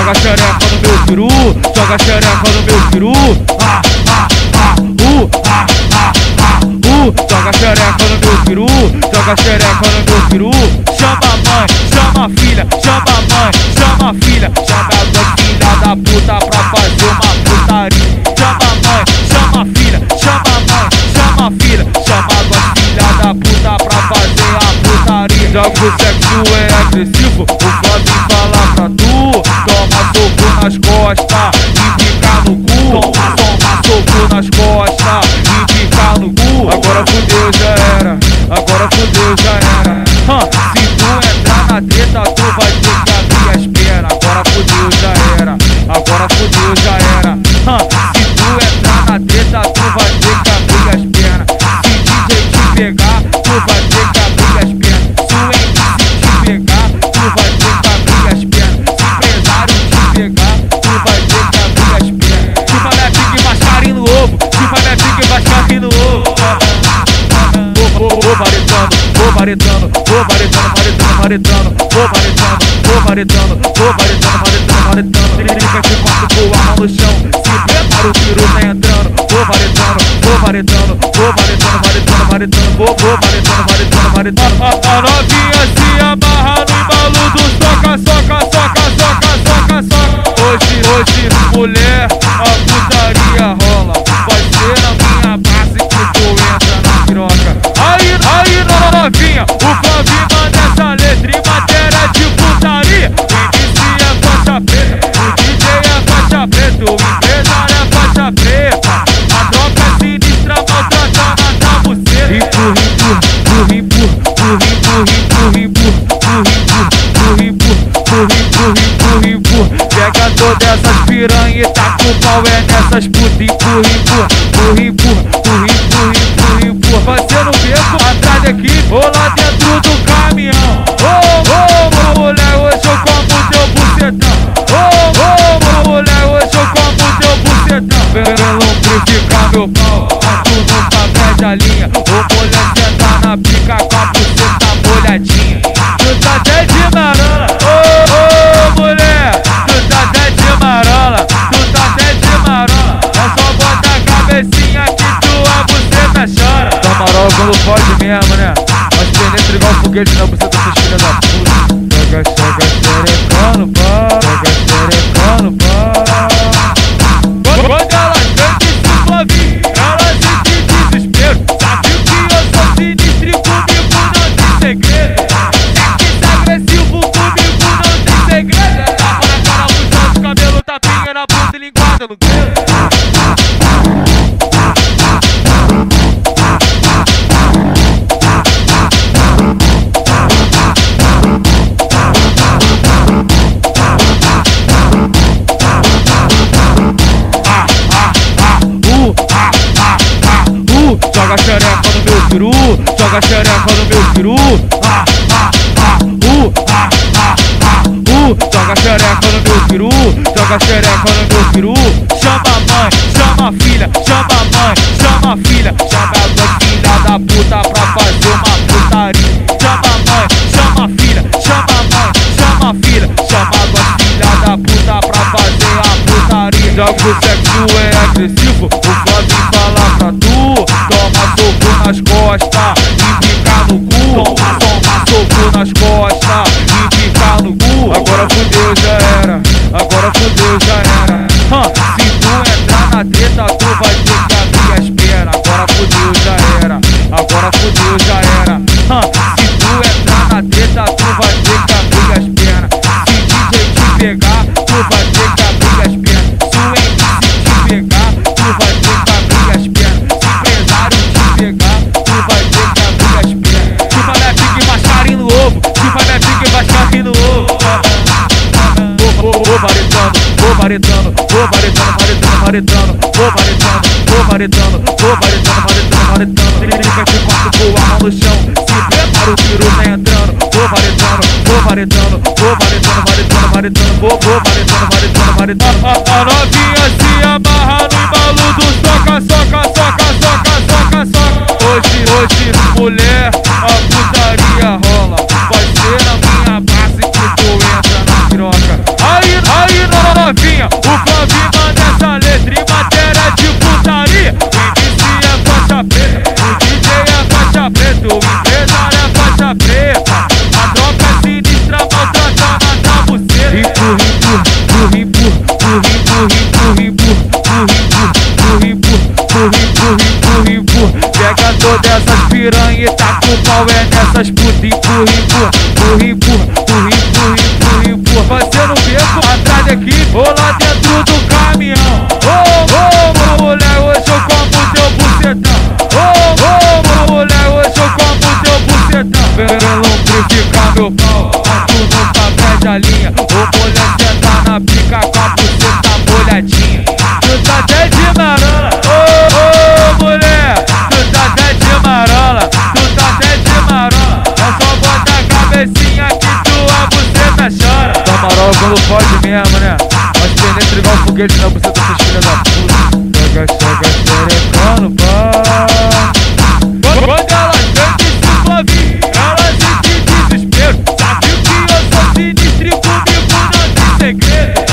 joga xereca no meu peru, joga xereca no meu peru. Joga xereca no meu peru, joga xereca no meu peru. Chama a mãe, chama a filha, chama a mãe, chama a filha, chama a tua filha da puta pra fazer uma putaria. Chama a mãe, chama a filha, chama a mãe, chama a filha, chama a tua filha da puta pra fazer a putaria. Jogo sexo é agressivo, o Flávio fala pra tu. Toma soco nas costas e fica no cu. Toma soco nas costas e fica no cu. Agora fudeu, já era. Agora fudeu, já era. Se tu entrar na treta, tu vai ter que abrir as pernas. Agora fudeu, já era. Agora fudeu, já era. Se tu entrar na treta, tu vai ter que abrir as pernas. Se DJ te pegar, tu vai ter que abrir as pernas. Se o MC te pegar, tu vai ter que abrir as pernas. Se o empresário te pegar, tu vai ter que abrir as pernas. Chupa minha pique e mascarinho no ovo. Chupa minha pique e mascarinho no ovo. Vou varetando, vou varetando, vou varetando, varetando, vou varetando, vou varetando, vou varetando, varetando, varetando. Fica de quatro com a mão no chão, se prepara o tiro tá entrando. Vou varetando, vou varetando, vou varetando, varetando, varetando, vou varetando, varetando, varetando. A novinha se amarra no embalo do soca, soca, soca, soca, soca, soca. Hoje, mulher, a putaria rola. Vai ser na minha base que tu entra na piroca. Aí, novinha, o Flávio manda essa letra em matéria de putaria. O MC é faixa preta, o DJ é faixa preta, o empresário é faixa preta. A tropa é sinistra, maltrata na buceta. Pega todas essas piranha e taca o pau nessas putas. Fazendo beco atrás da equipe ou lá dentro do caminhão. Ô, mulher, hoje eu como teu bucetão. Ô, mulher, hoje eu como teu bucetão. Querendo amplificar meu pau, mas tu nunca perde a linha. Ô, mulher, senta na pica com a buceta molhadinha. Tu tá até de marola, ô, mulher. Tu tá até de marola, tu tá até de marola. É só botar a cabecinha que tua buceta chora. Marola quando pode mesmo, né? Mas penetra igual foguete na buceta dessas filhas da puta. Joga xerecando, pá. Joga xerecando, pá. Quando elas vêm de se Flavinho, elas sentem desespero. Sabe que eu sou sinistro e comigo não tem segredo. Sexo agressivo, comigo não tem segredo. Tapa na cara, puxando os cabelos, tapinha na bunda e linguada no dedo. Joga xereca no meu peru, joga xereca no meu peru. Joga xereca no meu peru, joga xereca no meu peru. Chama a mãe, chama a filha, chama a mãe, chama a filha, chama a tua filha da puta pra fazer uma putaria. Chama a mãe, chama a filha, chama a mãe, chama a filha, chama a tua filha da puta pra fazer a putaria. Jogo sexo é agressivo, o Flávio fala pra tu. Toma soco nas costas e fica no cu. Toma soco nas costas e fica no cu. Agora fudeu, já era. Agora fudeu, já era. Se tu entrar na treta, tu vai ter que abrir as pernas. Agora fudeu, já era. Agora fudeu, já era. Se tu entrar na treta, tu vai ter que abrir as pernas. Se DJ te pegar, tu vai ter que abrir as pernas. Se o MC te pegar, tu vai ter que abrir as pernas. Se o empresário te pegar, tu vai ter que abrir as pernas. Chupa minha pique e mascarinho no ovo. Chupa minha pique e mascarinho no ovo. Vou varetando, vou varetando, vou varetando, varetando, varetando, vou varetando, vou varetando, vou varetando, varetando, varetando. Fica de quatro com a mão no chão, se prepara o tiro tá entrando. Vou varetando, vou varetando, vou varetando, varetando, varetando, vou varetando, varetando, varetando. A novinha se amarra no embalo do soca, soca, soca, soca, soca, soca. Hoje, mulher, a putaria rola. Vai ser na minha base que tu entra na piroca. Aí, novinha preta. A tropa é sinistra, maltratando a buceta. Empurra, empurra, empurra, empurra, empurra, empurra, empurra, empurra, empurra, empurra, empurra. Pega todas essas piranha e taca o pau nessas putas. Empurra, empurra, empurra, empurra, empurra, empurra, empurra. Fazendo beco atrás daqui ou lá dentro do caminhão. Ô, mulher, hoje eu como teu bucetão. Ô, mulher, hoje eu como teu bucetão. Quero lubrificar meu pau, mas tu nunca perde a linha. Ô, mulher, senta na pica com a buceta molhadinha. Tu tá até de marola, ô, mulher. Tu tá até de marola, tu tá até de marola. É só botar a cabecinha que tua buceta chora. Tá marola quando pode mesmo, né? Mas penetra igual foguete na buceta dessas filhas da puta. Joga xerecando, pá. Quando elas vêm de suave, elas entram em desespero. Sabe que eu sou sinistro e comigo não tem segredo.